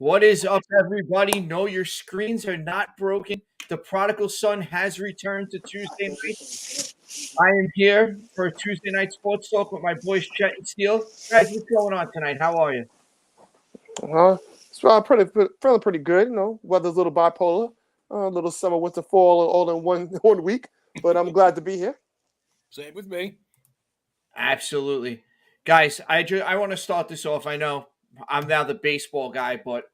What is up, everybody? No, your screens are not broken. The prodigal son has returned to Tuesday night. I am here for Tuesday night sports talk with my boys Chet and Steele. Guys, what's going on tonight? How are you? It's feeling pretty good. Weather's a little bipolar, a little summer, winter, fall, all in one week. But I'm glad to be here. Same with me. Absolutely, guys. I want to start this off. I know I'm now the baseball guy, but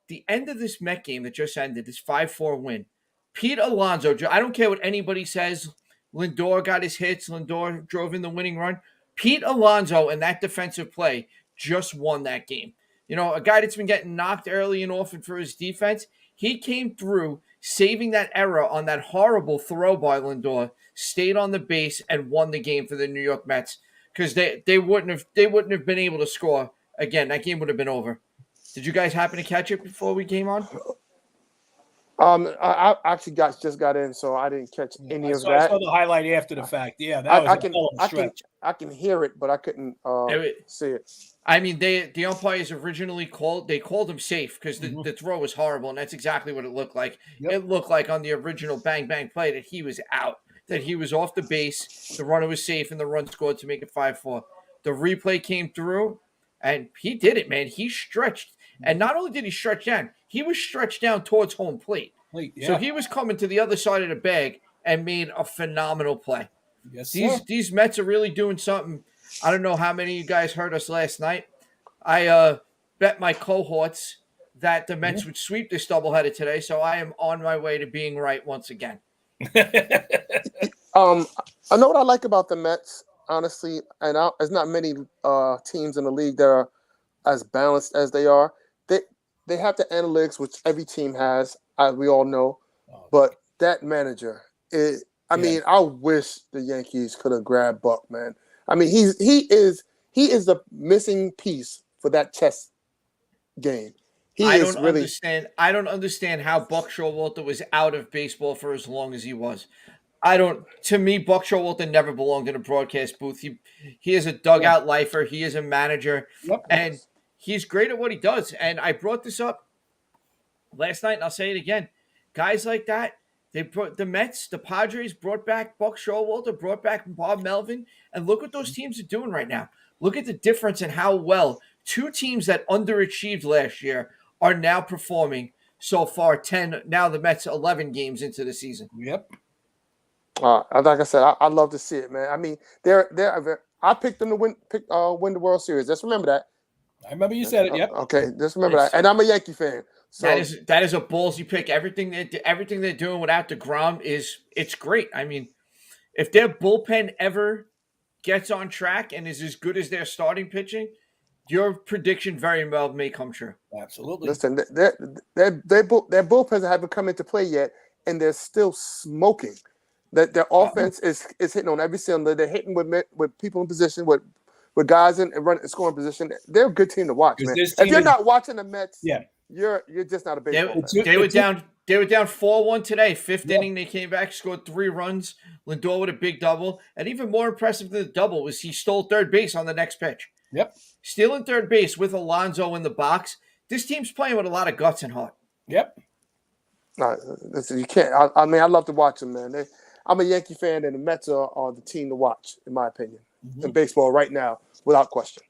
the end of this Met game that just ended, this 5-4 win, Pete Alonso, I don't care what anybody says. Lindor got his hits. Lindor drove in the winning run. Pete Alonso and that defensive play just won that game. You know, a guy that's been getting knocked early and often for his defense, he came through, saving that error on that horrible throw by Lindor, stayed on the base and won the game for the New York Mets because they wouldn't have been able to score again. That game would have been over. Did you guys happen to catch it before we came on? I actually just got in, so I didn't catch any of that. I saw the highlight after the fact. Yeah, that was a hell of a stretch. I can hear it, but I couldn't see it. I mean, the umpires originally called him safe because the throw was horrible, and that's exactly what it looked like. Yep. It looked like on the original bang bang play that he was out, that he was off the base, the runner was safe, and the run scored to make it 5-4. The replay came through, and he did it, man. He stretched. And not only did he stretch down, he was stretched down towards home plate. Yeah. So he was coming to the other side of the bag and made a phenomenal play. Yes, these Mets are really doing something. I don't know how many of you guys heard us last night. I bet my cohorts that the Mets would sweep this doubleheader today, so I am on my way to being right once again. I know what I like about the Mets, honestly, and there's not many teams in the league that are as balanced as they are. They have the analytics, which every team has, we all know. But that manager, I wish the Yankees could have grabbed Buck, man. I mean, he is the missing piece for that chess game. I don't understand how Buck Showalter was out of baseball for as long as he was. To me, Buck Showalter never belonged in a broadcast booth. He is a dugout lifer. He is a manager. Yep. And he's great at what he does. And I brought this up last night, and I'll say it again. Guys like that, they brought the Mets, the Padres brought back Buck Showalter, brought back Bob Melvin, and look what those teams are doing right now. Look at the difference in how well two teams that underachieved last year are now performing so far. Now the Mets 11 games into the season. Yep. Like I said, I love to see it, man. I mean, I picked them to win the World Series. Just remember that. I remember you said it. Yep. Okay, just remember that. And I'm a Yankee fan. So that is a ballsy pick. Everything they're doing without DeGrom it's great. I mean, if their bullpen ever gets on track and is as good as their starting pitching, your prediction very well may come true. Absolutely. Listen, their bullpens haven't come into play yet, and they're still smoking. That their offense is hitting on every cylinder. They're hitting with people in position, with guys in scoring position. They're a good team to watch, man. If you're not watching the Mets, you're just not a baseball fan. They were down 4-1 today. Fifth inning, they came back, scored 3 runs. Lindor with a big double, and even more impressive than the double was he stole third base on the next pitch. Yep, stealing third base with Alonso in the box. This team's playing with a lot of guts and heart. Yep. No, listen, you can't. I mean, I love to watch them, man. I'm a Yankee fan, and the Mets are the team to watch, in my opinion, in baseball right now, without question.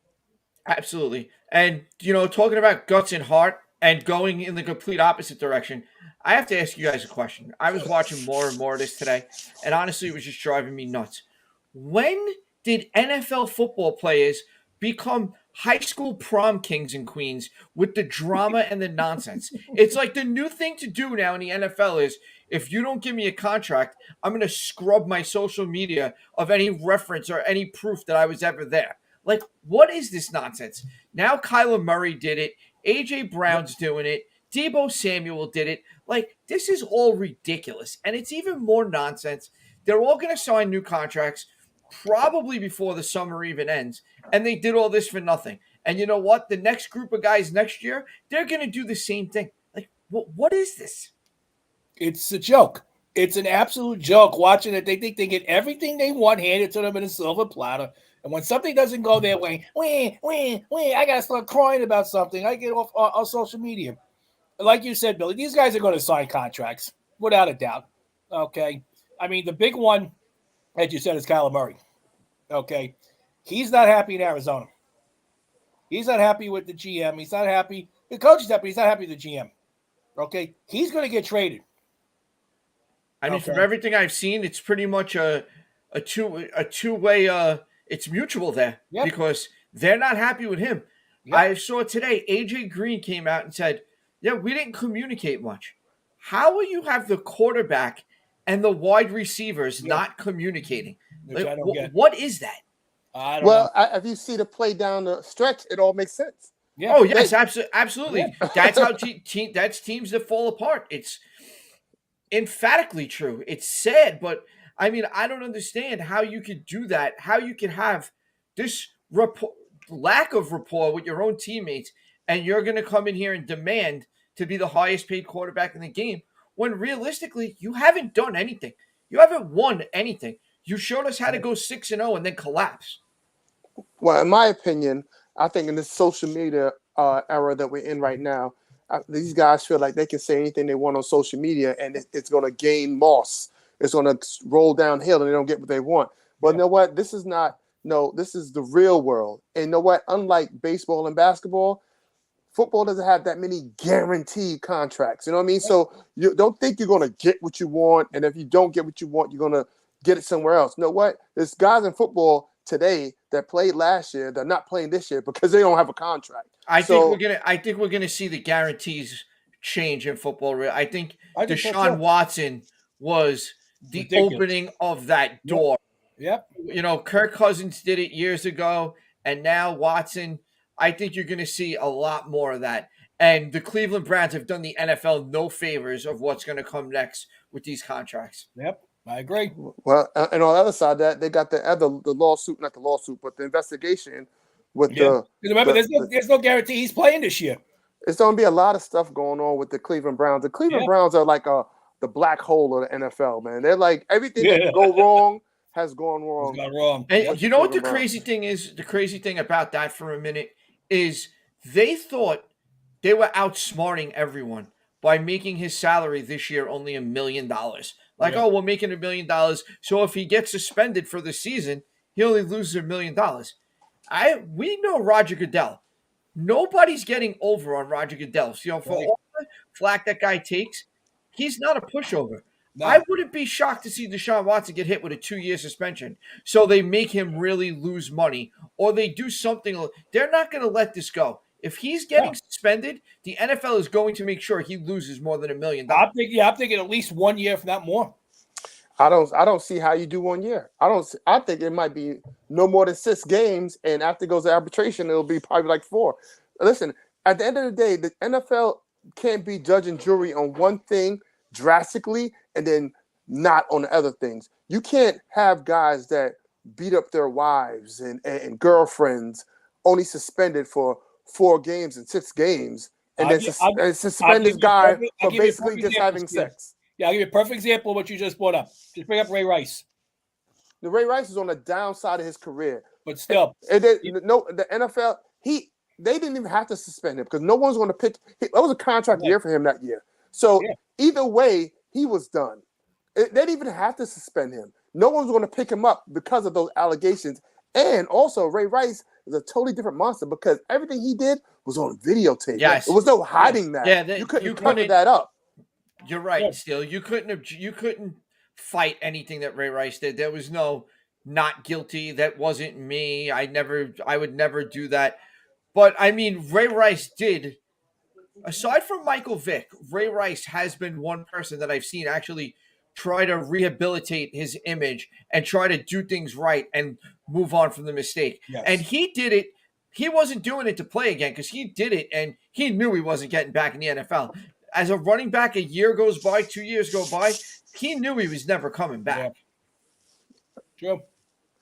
Absolutely. And, talking about guts and heart and going in the complete opposite direction, I have to ask you guys a question. I was watching more and more of this today, and honestly, it was just driving me nuts. When did NFL football players become high school prom kings and queens with the drama and the nonsense? It's like the new thing to do now in the NFL is, if you don't give me a contract, I'm going to scrub my social media of any reference or any proof that I was ever there. Like, what is this nonsense? Now Kyler Murray did it. A.J. Brown's doing it. Deebo Samuel did it. Like, this is all ridiculous. And it's even more nonsense. They're all going to sign new contracts probably before the summer even ends. And they did all this for nothing. And you know what? The next group of guys next year, they're going to do the same thing. Like, what is this? It's a joke. It's an absolute joke watching it. They think they get everything they want handed to them in a silver platter. And when something doesn't go their way, I got to start crying about something. I get off on social media. Like you said, Billy, these guys are going to sign contracts, without a doubt. Okay. I mean, the big one, as you said, is Kyler Murray. Okay. He's not happy in Arizona. He's not happy with the GM. He's not happy. The coach is happy. He's not happy with the GM. Okay. He's going to get traded. I mean, from everything I've seen, it's pretty much a two-way. It's mutual there because they're not happy with him. Yep. I saw today AJ Green came out and said, "Yeah, we didn't communicate much." How will you have the quarterback and the wide receivers not communicating? Like, what is that? I don't know. If you see the play down the stretch, it all makes sense. Yeah. Oh yes, absolutely. Yeah. That's how that's teams that fall apart. It's emphatically true. It's sad, but I mean, I don't understand how you could do that. How you could have this lack of rapport with your own teammates, and you're going to come in here and demand to be the highest paid quarterback in the game when realistically you haven't done anything. You haven't won anything. You showed us how to go 6-0 and then collapse. Well, in my opinion, I think in this social media era that we're in right now, these guys feel like they can say anything they want on social media and it's going to gain moss. It's going to roll downhill and they don't get what they want. But you know what? This is the real world. And you know what? Unlike baseball and basketball, football doesn't have that many guaranteed contracts. You know what I mean? So you don't think you're going to get what you want. And if you don't get what you want, you're going to get it somewhere else. You know what? There's guys in football today that played last year, they're not playing this year because they don't have a contract. I think we're gonna see the guarantees change in football. I think Deshaun Watson was the opening of that door. Yep. You know, Kirk Cousins did it years ago, and now Watson. I think you're gonna see a lot more of that. And the Cleveland Browns have done the NFL no favors of what's gonna come next with these contracts. Yep. I agree. Well, and on the other side of that, they got the lawsuit, not the lawsuit, but the investigation with Remember, there's no guarantee he's playing this year. It's going to be a lot of stuff going on with the Cleveland Browns. The Cleveland Browns are like the black hole of the NFL, man. They're like everything that can go wrong has gone wrong. It's gone wrong. And you know what the crazy thing is? The crazy thing about that for a minute is they thought they were outsmarting everyone by making his salary this year only $1 million. Like, we're making $1 million. So if he gets suspended for the season, he only loses $1 million. We know Roger Goodell. Nobody's getting over on Roger Goodell. You know, for all the flack that guy takes, he's not a pushover. No. I wouldn't be shocked to see Deshaun Watson get hit with a 2-year suspension. So they make him really lose money, or they do something. They're not going to let this go. If he's getting suspended, the NFL is going to make sure he loses more than $1 million. I'm thinking at least 1 year, if not more. I don't see how you do 1 year. I think it might be no more than 6 games, and after it goes to arbitration, it'll be probably like 4. Listen, at the end of the day, the NFL can't be judge and jury on one thing drastically and then not on the other things. You can't have guys that beat up their wives and girlfriends only suspended for 4 games and 6 games, and then suspend this guy for basically just having sex. Yeah, I'll give you a perfect example of what you just brought up. Just bring up Ray Rice. The Ray Rice is on the downside of his career. But still. The NFL, they didn't even have to suspend him because no one's going to pick. That was a contract year for him that year. So either way, he was done. They didn't even have to suspend him. No one's going to pick him up because of those allegations. And also, Ray Rice is a totally different monster because everything he did was on videotape. Yes. There was no hiding that. Yeah, you couldn't cover that up. You're right, Steele. You couldn't fight anything that Ray Rice did. There was no not guilty. That wasn't me. I would never do that. But I mean, Ray Rice did. Aside from Michael Vick, Ray Rice has been one person that I've seen actually try to rehabilitate his image and try to do things right and move on from the mistake. Yes. And he did it. He wasn't doing it to play again because he did it and he knew he wasn't getting back in the NFL. As a running back, a year goes by, 2 years go by, he knew he was never coming back. Yeah. True.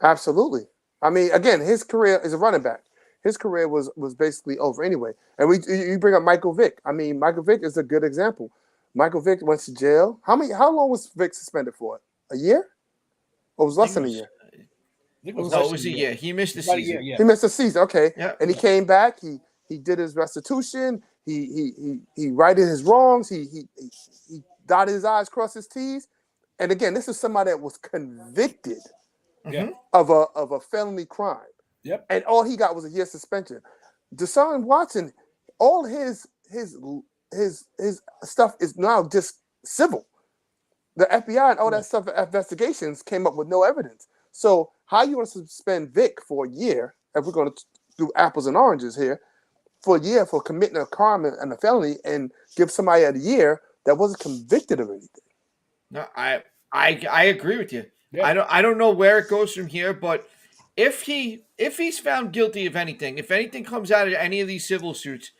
Absolutely. I mean, again, his career as a running back, his career was basically over anyway. And you bring up Michael Vick. I mean, Michael Vick is a good example. Michael Vick went to jail. How long was Vick suspended for? A year? Or was less than a year? think No, No, it was a year. He missed the About a year, season. yeah. He missed the season. Okay, Yeah. and he came back. He did his restitution. He righted his wrongs. He dotted his I's, crossed his T's. And again, this is somebody that was convicted Yeah. of a felony crime. Yep. And all he got was a year suspension. Deshaun Watson, all his stuff is now just civil. The FBI and all that stuff, investigations came up with no evidence. So how you want to suspend Vic for a year, if we're going to do apples and oranges here, for a year for committing a crime and a felony, and give somebody a year that wasn't convicted of anything? No, I agree with you. Yeah. I don't know where it goes from here, but if he's found guilty of anything, if anything comes out of any of these civil suits,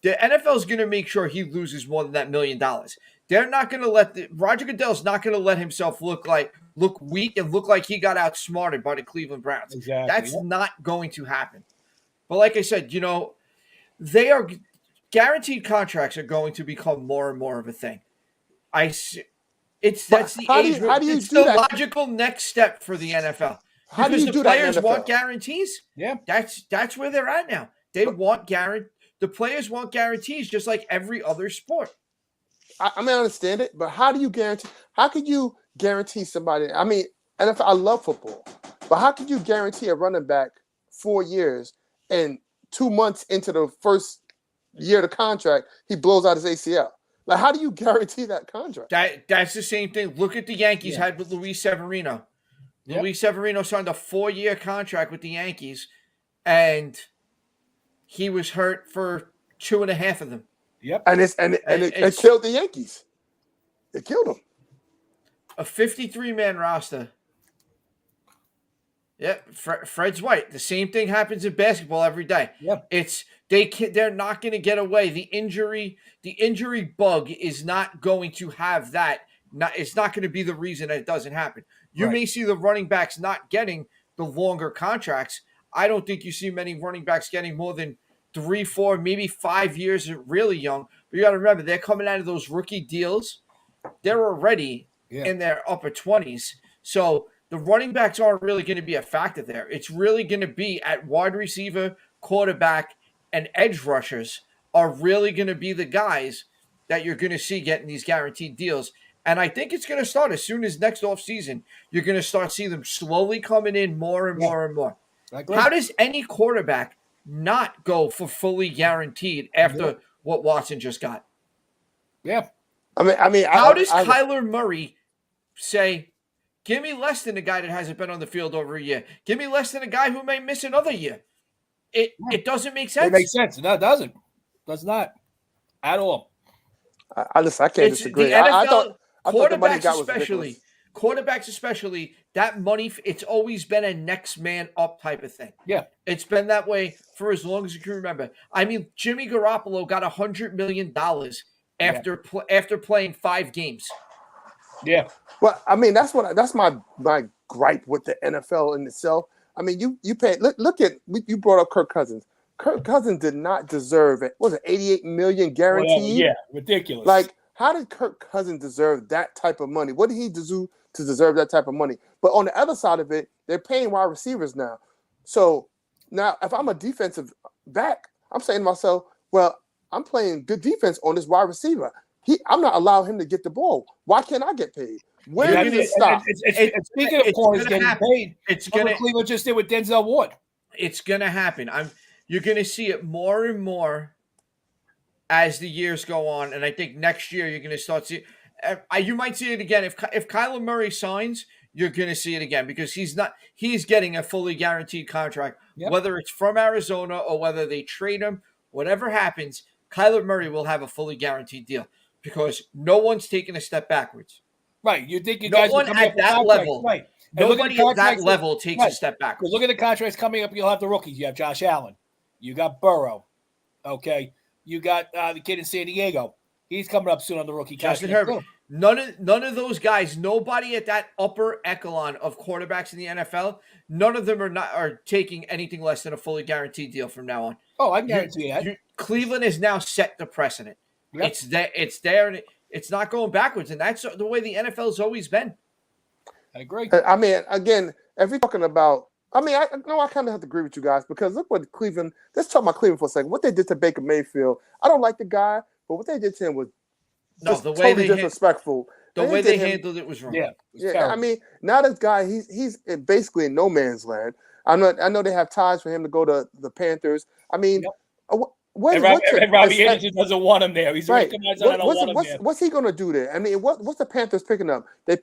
the NFL is going to make sure he loses more than that $1 million. They're not going to let Roger Goodell's not going to let himself look weak and look like he got outsmarted by the Cleveland Browns. Exactly. That's not going to happen. But like I said, they are guaranteed contracts are going to become more and more of a thing. That's the how do age. you- how do you it's do the that? logical next step for the NFL. How do Because you the do that in players NFL? want guarantees. Yeah. That's where they're at now. They want the players want guarantees just like every other sport. I mean, I understand it, but how do you guarantee? How could you guarantee somebody? I mean, NFL, I love football, but how could you guarantee a running back 4 years and 2 months into the first year of the contract, he blows out his ACL? Like, how do you guarantee that contract? That's the same thing. Look at the Yankees Yeah. had with Luis Severino. Yep. Luis Severino signed a 4-year contract with the Yankees, and he was hurt for 2.5 of them. Yep. And it killed the Yankees. It killed them. A 53-man roster. Yep, Fred's white. The same thing happens in basketball every day. Yep. They're not going to get away. The injury bug is not going to have that. It's not going to be the reason that it doesn't happen. You may see the running backs not getting the longer contracts. I don't think you see many running backs getting more than 3, 4, maybe 5 years really young. But you got to remember, they're coming out of those rookie deals. They're already in their upper 20s. So the running backs aren't really going to be a factor there. It's really going to be at wide receiver, quarterback, and edge rushers are really going to be the guys that you're going to see getting these guaranteed deals. And I think it's going to start as soon as next offseason. You're going to start seeing them slowly coming in more and more and more. How does any quarterback not go for fully guaranteed after what Watson just got? Yeah. I mean, how does Kyler Murray say, give me less than a guy that hasn't been on the field over a year? Give me less than a guy who may miss another year. It doesn't make sense. It makes sense. No, it doesn't. Does not at all. I can't disagree. The NFL, I thought the money got was quarterbacks especially, that money, it's always been a next man up type of thing. Yeah. It's been that way for as long as you can remember. I mean, Jimmy Garoppolo got $100 million after playing 5 games. Yeah. Well, I mean, that's my gripe with the NFL in itself. I mean, you pay. Look at you brought up Kirk Cousins. Kirk Cousins did not deserve it. Was it $88 million guaranteed? Yeah, ridiculous. Like, how did Kirk Cousins deserve that type of money? What did he do to deserve that type of money? But on the other side of it, they're paying wide receivers now. So now, if I'm a defensive back, I'm saying to myself, well, I'm playing good defense on this wide receiver. I'm not allowing him to get the ball. Why can't I get paid? Where does it stop? Speaking of corners getting paid, it's gonna. Cleveland just did with Denzel Ward. It's gonna happen. You're gonna see it more and more as the years go on, and I think next year you're gonna start seeing. You might see it again if Kyler Murray signs. You're gonna see it again because he's getting a fully guaranteed contract, whether it's from Arizona or whether they trade him. Whatever happens, Kyler Murray will have a fully guaranteed deal because no one's taking a step backwards. Right. You think no one at that level. Right. Nobody at that level takes a step backwards. Look at the contracts coming up. You'll have the rookies. You have Josh Allen. You got Burrow. Okay. You got the kid in San Diego. He's coming up soon on the rookie contract. Justin Herbert. None of those guys, nobody at that upper echelon of quarterbacks in the NFL, none of them are taking anything less than a fully guaranteed deal from now on. Oh, I guarantee that. Cleveland has now set the precedent. Yep. It's there, and it's not going backwards, and that's the way the NFL's always been. I agree. I mean, again, if we're talking about I mean, I know I kind of have to agree with you guys because look what Cleveland. Let's talk about Cleveland for a second. What they did to Baker Mayfield, I don't like the guy, but what they did to him was No, just the way totally disrespectful. the And way did they him- handled it was wrong. Yeah, it was Yeah, I terrible. mean, now this guy, he's basically in no man's land. I know they have ties for him to go to the Panthers. I mean, Yep. what, And what's Robbie Anderson doesn't want him there. He's already right? come out and said, I don't want him there. What's he gonna do there? I mean, what's the Panthers picking up? They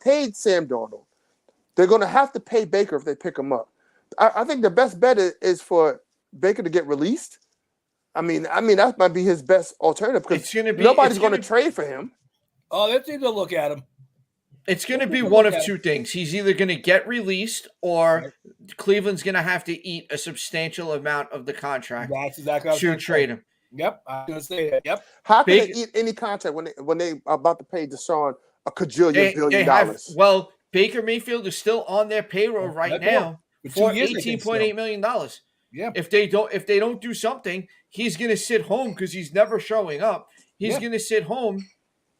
paid Sam Darnold. They're gonna have to pay Baker if they pick him up. I think the best bet is for Baker to get released. I mean that might be his best alternative because nobody's going to trade for him. Oh, let's take a look at him. It's going to be one of two things. He's either going to get released or Cleveland's going to have to eat a substantial amount of the contract That's exactly to trade him. Yep, I was going to say that. Yep. How can they eat any contract when they are about to pay Deshaun a $1 billion dollars? Well, Baker Mayfield is still on their payroll right now for $18.8 million. Yeah. If they don't do something, he's going to sit home because he's never showing up. He's going to sit home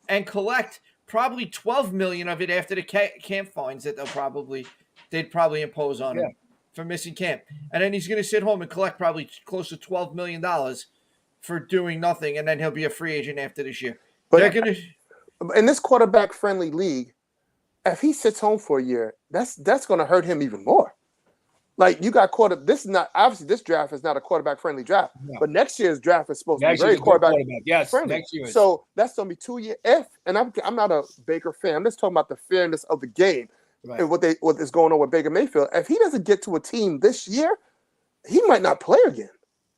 and collect probably $12 million of it after the camp fines that they'd probably impose on him for missing camp, and then he's going to sit home and collect probably close to $12 million for doing nothing, and then he'll be a free agent after this year. But they're going to in this quarterback-friendly league, if he sits home for a year, that's going to hurt him even more. Like you got this is not obviously this draft is not a quarterback-friendly draft, but next year's draft is supposed to be very quarterback-friendly. Yes, next year. So that's going to be 2 years. I'm not a Baker fan. I'm just talking about the fairness of the game and what is going on with Baker Mayfield. If he doesn't get to a team this year, he might not play again.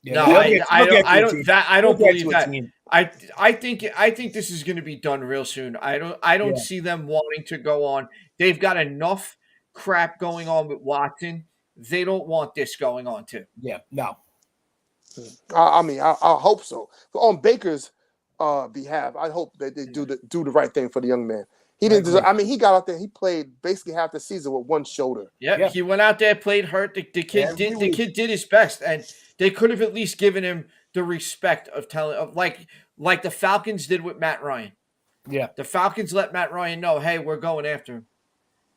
Yeah, no, I don't believe that. I think this is going to be done real soon. I don't see them wanting to go on. They've got enough crap going on with Watson. They don't want this going on too. Yeah, no. I mean, I hope so. On Baker's behalf, I hope that they do the right thing for the young man. He didn't deserve, I mean, he got out there. He played basically half the season with one shoulder. Yeah. He went out there, played hurt. The kid did his best, and they could have at least given him the respect of like the Falcons did with Matt Ryan. Yeah, the Falcons let Matt Ryan know, hey, we're going after him.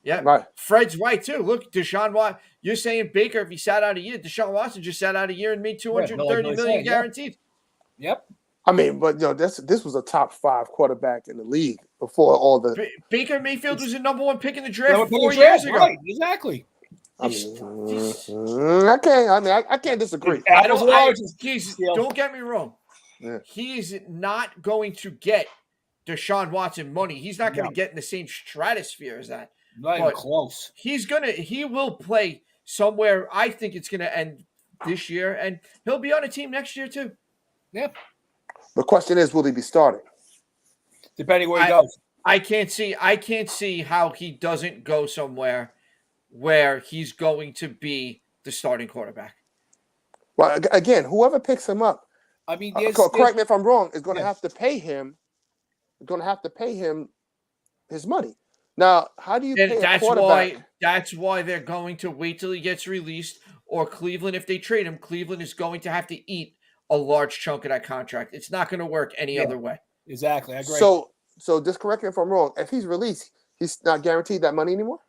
Yeah, right. Fred's right too. Look, Deshaun Watson. You're saying Baker, if he sat out a year, Deshaun Watson just sat out a year and made $230 million guaranteed. Yep. I mean, but this was a top 5 quarterback in the league before all the. Baker Mayfield was the number 1 pick in the draft 4 years ago. Right, exactly. I can't disagree. Don't get me wrong. Yeah. He is not going to get Deshaun Watson money. He's not going to get in the same stratosphere as that. Not even close. He will play somewhere. I think it's gonna end this year, and he'll be on a team next year too. Yeah. The question is, will he be starting? Depending where he goes. I can't see how he doesn't go somewhere where he's going to be the starting quarterback. Well, again, whoever picks him up, I mean, correct me if I'm wrong, is going to have to pay him. Going to have to pay him his money. Now, how do you pay a quarterback? That's why they're going to wait till he gets released, or Cleveland, if they trade him, Cleveland is going to have to eat a large chunk of that contract. It's not going to work any other way. Exactly. I agree. So just correct me if I'm wrong. If he's released, he's not guaranteed that money anymore?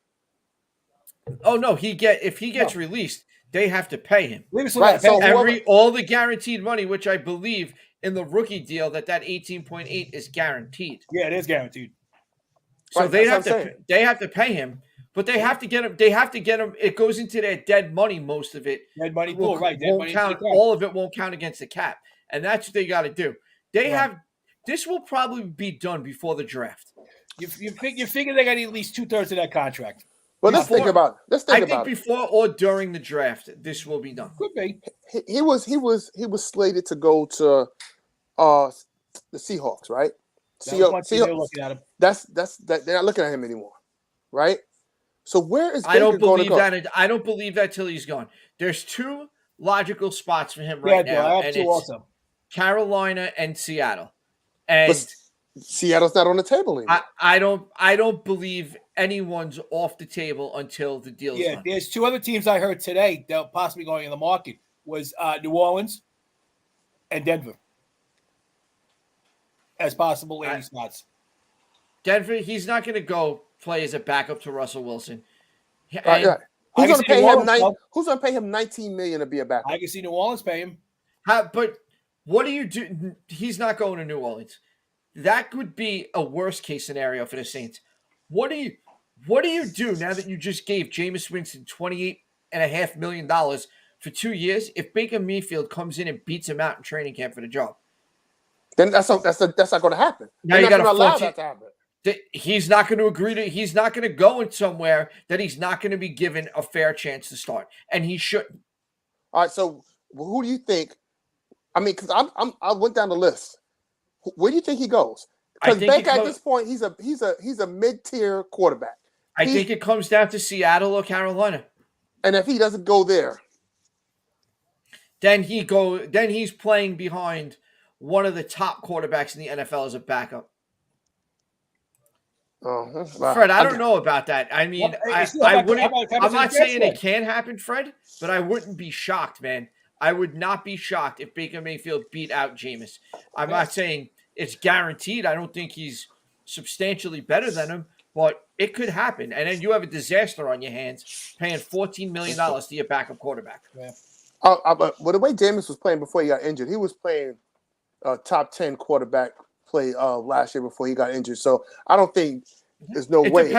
Oh no, if he gets released, they have to pay him. Right. So all the guaranteed money, which I believe in the rookie deal that 18.8 is guaranteed. Yeah, it is guaranteed. So right, they have to pay him, but they have to get him. They have to get him. It goes into their dead money. Most of it. Dead money pool, right? Won't count. All of it won't count against the cap, and that's what they got to do. They have. This will probably be done before the draft. You figure they got at least 2/3 of that contract. Well, let's think about it. I think before or during the draft, this will be done. Could be. He was slated to go to the Seahawks, right? Seahawks. Looking at him. That's they're not looking at him anymore, right? So where is Baker going to go? I don't believe that till he's gone. There's 2 logical spots for him right now, and it's also Carolina and Seattle. And but Seattle's not on the table anymore. I don't believe anyone's off the table until the deal's done. There's 2 other teams I heard today that were possibly going in the market was New Orleans and Denver as possible landing spots. Denver, he's not going to go play as a backup to Russell Wilson. Right. Who's going to pay him Who's going to pay him $19 million to be a backup? I can see New Orleans pay him. But what do you do? He's not going to New Orleans. That could be a worst case scenario for the Saints. What do you do now that you just gave Jameis Winston $28.5 million for 2 years? If Baker Mayfield comes in and beats him out in training camp for the job, then that's not going to happen. Now you got to allow that to happen. He's not going to agree to. He's not going to go in somewhere that he's not going to be given a fair chance to start, and he shouldn't. All right. So who do you think? I mean, because I went down the list. Where do you think he goes? Because Baker at this point, he's a mid-tier quarterback. I think it comes down to Seattle or Carolina. And if he doesn't go there, then he's playing behind one of the top quarterbacks in the NFL as a backup. Fred, I don't know about that. I mean, I wouldn't. I'm not saying it can happen, Fred, but I wouldn't be shocked, man. I would not be shocked if Baker Mayfield beat out Jameis. I'm not saying it's guaranteed. I don't think he's substantially better than him, but it could happen. And then you have a disaster on your hands, paying $14 million to your backup quarterback. Yeah. Well, the way Jameis was playing before he got injured, he was playing top 10 quarterback play last year before he got injured. So I don't think there's no way.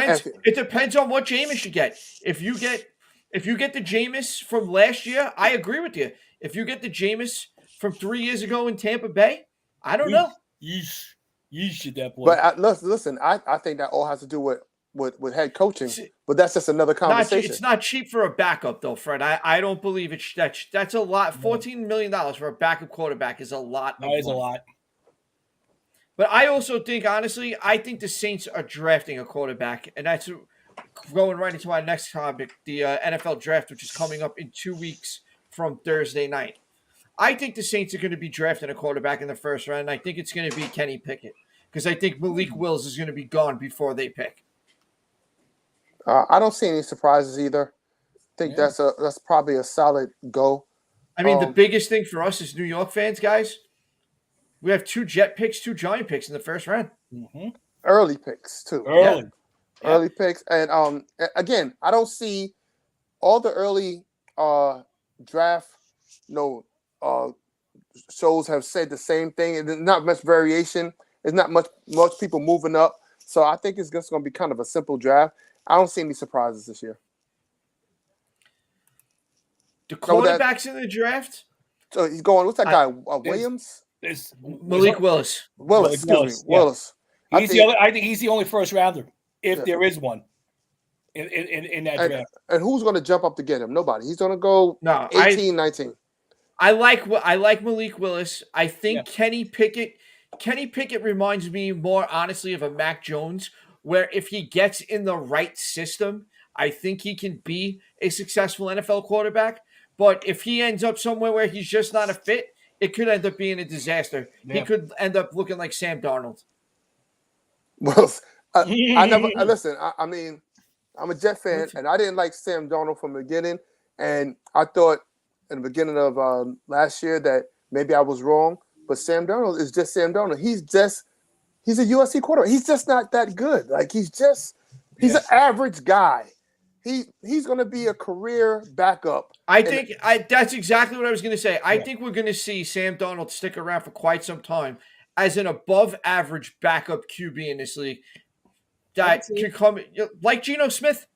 It depends on what Jameis you get. If you get the Jameis from last year, I agree with you. If you get the Jameis from 3 years ago in Tampa Bay, I don't know. Yeesh at that point. But listen, I think that all has to do with head coaching. But that's just another conversation. It's not cheap for a backup, though, Fred. I don't believe it's that's a lot. $14 million for a backup quarterback is a lot. That is a lot. But I also think, honestly, I think the Saints are drafting a quarterback, and that's going right into our next topic, the NFL draft, which is coming up in 2 weeks from Thursday night. I think the Saints are going to be drafting a quarterback in the first round, and I think it's going to be Kenny Pickett because I think Malik Willis is going to be gone before they pick. I don't see any surprises either. I think that's probably a solid go. I mean, the biggest thing for us as New York fans, guys, we have 2 Jet picks, 2 Giant picks in the first round. Mm-hmm. Early picks, too. Early picks. And again, I don't see all the early draft shows have said the same thing. And there's not much variation. There's not much people moving up. So I think it's just going to be kind of a simple draft. I don't see any surprises this year. The quarterbacks in the draft? So he's going, what's that guy? Williams? Malik Willis. Willis. I think he's the only first rounder, if there is one in that draft. And who's going to jump up to get him? Nobody. He's going to go 18, 19. I like Malik Willis. I think Kenny Pickett reminds me more honestly of a Mac Jones, where if he gets in the right system, I think he can be a successful NFL quarterback. But if he ends up somewhere where he's just not a fit, it could end up being a disaster. Yeah. He could end up looking like Sam Darnold. Well, I never listen. I mean, I'm a Jet fan, and I didn't like Sam Darnold from the beginning. And I thought in the beginning of last year that maybe I was wrong. But Sam Darnold is just Sam Darnold. He's a USC quarterback. He's just not that good. Like he's an average guy. He's going to be a career backup. I think that's exactly what I was going to say. I think we're going to see Sam Darnold stick around for quite some time as an above-average backup QB in this league that can come like Geno Smith.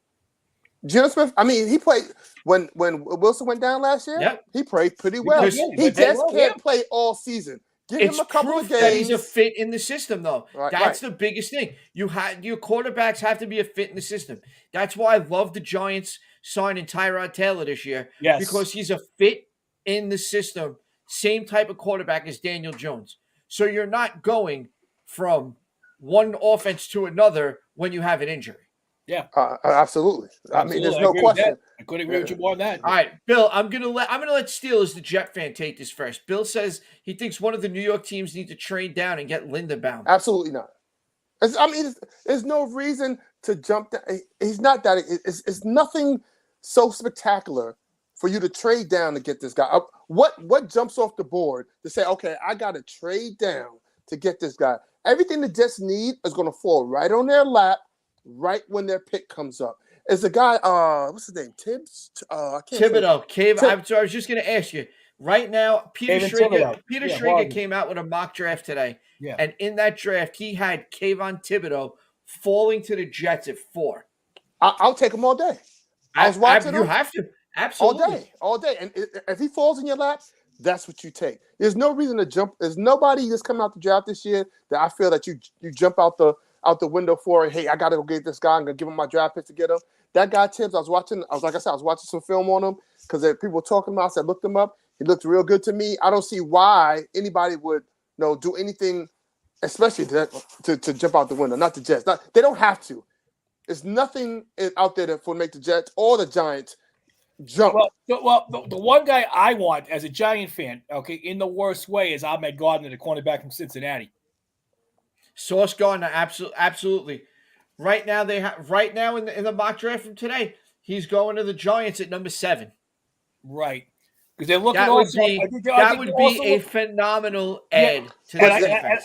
Geno Smith, I mean, he played when Wilson went down last year. Yep. He played pretty well. He just can't play all season. Give him a couple of games. That he's a fit in the system, though. That's the biggest thing. Your quarterbacks have to be a fit in the system. That's why I love the Giants signing Tyrod Taylor this year. Yes. Because he's a fit in the system. Same type of quarterback as Daniel Jones. So you're not going from one offense to another when you have an injury. Yeah, absolutely. I mean, there's no question. I couldn't agree with you more on that. All right, Bill, I'm gonna let Steele as the Jet fan take this first. Bill says he thinks one of the New York teams need to trade down and get Lindenbaum. Absolutely not. There's no reason to jump down. He's not that. It's nothing so spectacular for you to trade down to get this guy. What jumps off the board to say, okay, I got to trade down to get this guy? Everything the Jets need is going to fall right on their lap right when their pick comes up. Is the guy? What's his name? Tibbs? I can't say. Thibodeau. I was just going to ask you. Right now, Peter Kayvon Schrager. Thibodeau. Peter Yeah, Schrager Oregon. came out with a mock draft today, Yeah. and in that draft, he had Kayvon Thibodeau falling to the Jets at 4. I'll take him all day. I was watching You him have to absolutely all day. And if he falls in your lap, that's what you take. There's no reason to jump. There's nobody that's coming out the draft this year that I feel that you jump out the window for. Hey, I got to go get this guy. I'm gonna give him my draft pick to get him. That guy Tibbs, I was watching some film on him because people were talking about. I said, looked him up. He looked real good to me. I don't see why anybody would do anything, especially to jump out the window. Not the Jets. They don't have to. There's nothing out there that would make the Jets or the Giants jump. Well, the one guy I want as a Giant fan, okay, in the worst way, is Ahmed Gardner, the cornerback from Cincinnati. Sauce Gardner, absolutely. Right now in the mock draft from today, he's going to the Giants at number 7. Right, because they're looking. That would be a phenomenal add to the defense.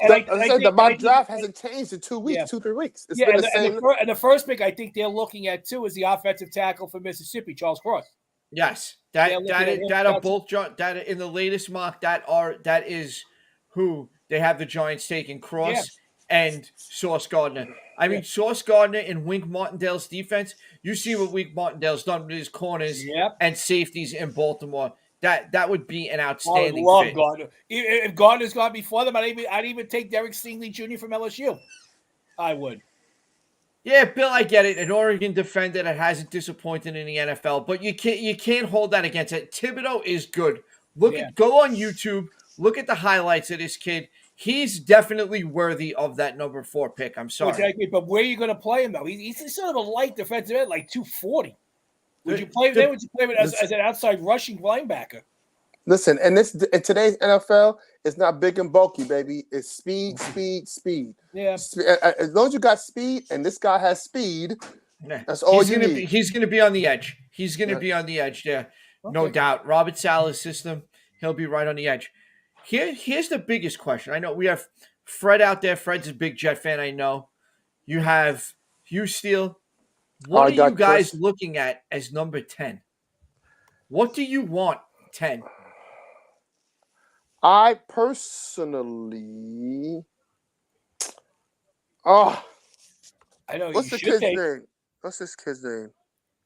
The mock draft hasn't changed in 2 weeks, 2-3 weeks. It's been the same. And the first pick I think they're looking at too is the offensive tackle for Mississippi, Charles Cross. Yes, that are both that in the latest mock that is who they have the Giants taking, Cross and Sauce Gardner. I mean, Sauce Gardner and Wink Martindale's defense. You see what Wink Martindale's done with his corners and safeties in Baltimore. That would be an outstanding fit. I love Gardner. If Gardner's gone before them, I'd even take Derek Stingley Jr. from LSU. I would. Yeah, Bill, I get it. An Oregon defender that hasn't disappointed in the NFL, but you can't hold that against it. Thibodeau is good. Go on YouTube, look at the highlights of this kid. He's definitely worthy of that number 4 pick. I'm sorry. But where are you going to play him, though? He's sort of a light defensive end, like 240. Would you play him as an outside rushing linebacker? Listen, in today's NFL, it's not big and bulky, baby. It's speed. Yeah. As long as you got speed, and this guy has speed, that's all you need. He's going to be on the edge. He's going to be on the edge there, no doubt. Robert Saleh's system, he'll be right on the edge. Here's the biggest question. I know we have Fred out there. Fred's a big Jet fan, I know. You have Steele. What are you guys looking at as number 10? What do you want 10? I personally, I know. What's the kid's name? What's this kid's name?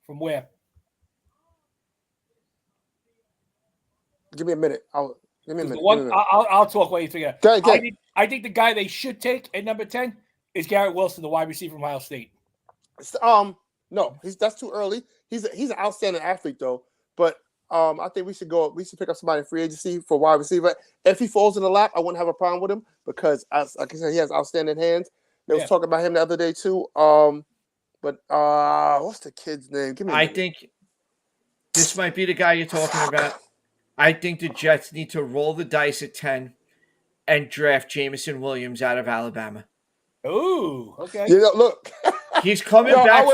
From where? Give me a minute. I'll talk while you figure it out. I think the guy they should take at number 10 is Garrett Wilson, the wide receiver from Ohio State. No, that's too early. He's an outstanding athlete though. But I think we should pick up somebody in free agency for wide receiver. If he falls in the lap, I wouldn't have a problem with him because like I said, he has outstanding hands. They was talking about him the other day too. But what's the kid's name? I think this might be the guy you're talking about. I think the Jets need to roll the dice at 10 and draft Jameson Williams out of Alabama. Ooh, okay. Look. He's coming back.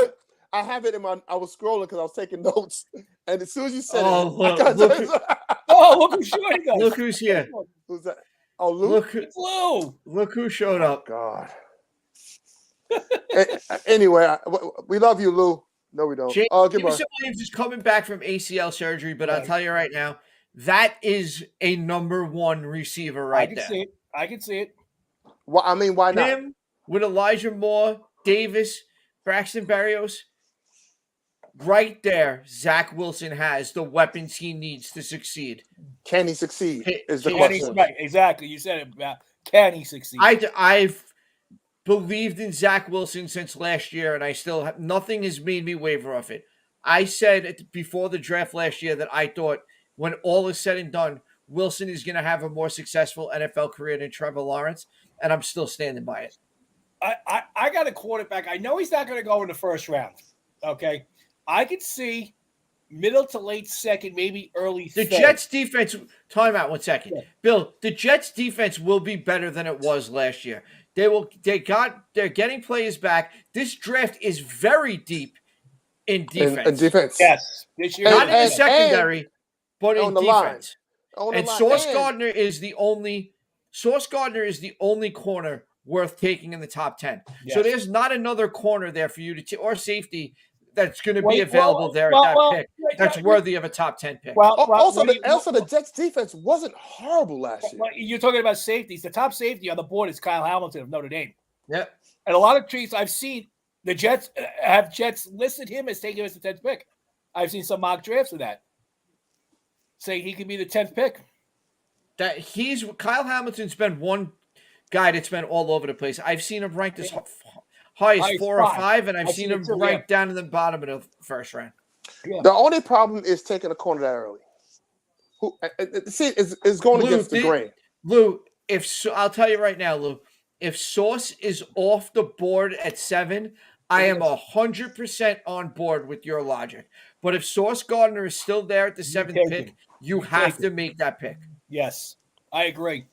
I have it in my. I was scrolling because I was taking notes, and as soon as you said look who's showing us. Look who's here. Who's that? Oh, Luke. Lou. Look who showed up. God. Anyway, we love you, Lou. No, we don't. Jameson Williams is coming back from ACL surgery, but I'll tell you right now, that is a number 1 receiver right there. I can see it. Well, I mean, why not? Him with Elijah Moore, Davis, Braxton Berrios, right there, Zach Wilson has the weapons he needs to succeed. Can he succeed? Is the question. Right, exactly. You said it. Can he succeed? I've believed in Zach Wilson since last year, and I still have nothing has made me waver off it. I said before the draft last year that I thought when all is said and done, Wilson is going to have a more successful NFL career than Trevor Lawrence, and I'm still standing by it. I got a quarterback. I know he's not going to go in the first round. Okay. I could see middle to late second, maybe early third. The Jets defense, time out 1 second. Yeah. Bill, the Jets defense will be better than it was last year. They're getting players back. This draft is very deep in defense. In defense. Yes. This year. Not in the secondary, but in defense. And Sauce Gardner is the only corner worth taking in the top 10. Yes. So there's not another corner there for you to or safety that's going to be available there at that pick. That's worthy of a top 10 pick. Also, the Jets defense wasn't horrible last year. You're talking about safeties. The top safety on the board is Kyle Hamilton of Notre Dame. Yep. And a lot of tweets I've seen, the Jets listed him as taking him as the 10th pick. I've seen some mock drafts of that, saying he could be the 10th pick. Kyle Hamilton's been one guy that's been all over the place. I've seen him ranked as high as 4 or 5, and I've seen him ranked down in the bottom of the first round. Yeah. The only problem is taking a corner that early. Is going against the grain. Lou, I'll tell you right now, Lou, if Sauce is off the board at 7, I am 100% on board with your logic. But if Sauce Gardner is still there at the 7th pick, you have to make that pick. Yes, I agree.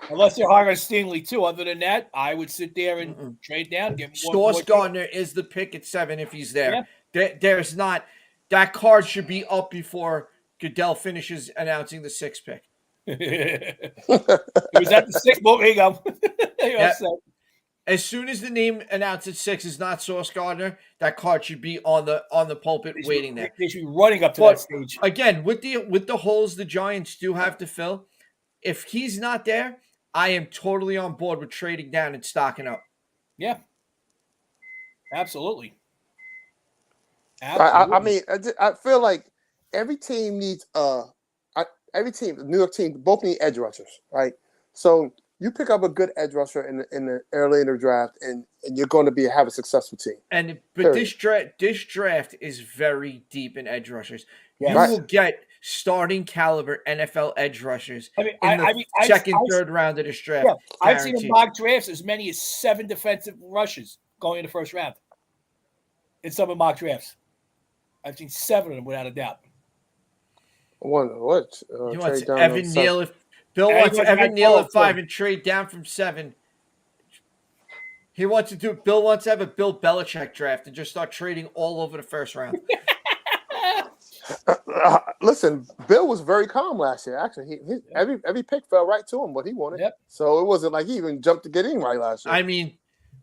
Unless you're hiring Steele too. Other than that, I would sit there and trade down. Sauce Gardner is the pick at 7 if he's there. Yeah. There's not – that card should be up before Goodell finishes announcing the 6th pick. Was that the 6th? Well, here you go. Yep. As soon as the name announced at 6 is not Sauce Gardner, that card should be on the pulpit waiting there. They should be running up to that stage. Again, with the holes the Giants do have to fill, if he's not there, I am totally on board with trading down and stocking up. Yeah, absolutely. I mean, I feel like every team needs the New York team, both need edge rushers, right? So you pick up a good edge rusher in the early in the draft, and you're going to have a successful team. But this draft is very deep in edge rushers. Yeah. You will get starting caliber NFL edge rushers in the second, third round of this draft. Yeah, I've seen in mock drafts as many as 7 defensive rushes going in the first round. In some of mock drafts, I've seen 7 of them without a doubt. He wants Evan Neal. Bill wants Evan Neal at 5 and trade down from 7. Bill wants to have a Bill Belichick draft and just start trading all over the first round. Listen, Bill was very calm last year. Actually, every pick fell right to him what he wanted. Yep. So it wasn't like he even jumped to get in right last year. I mean,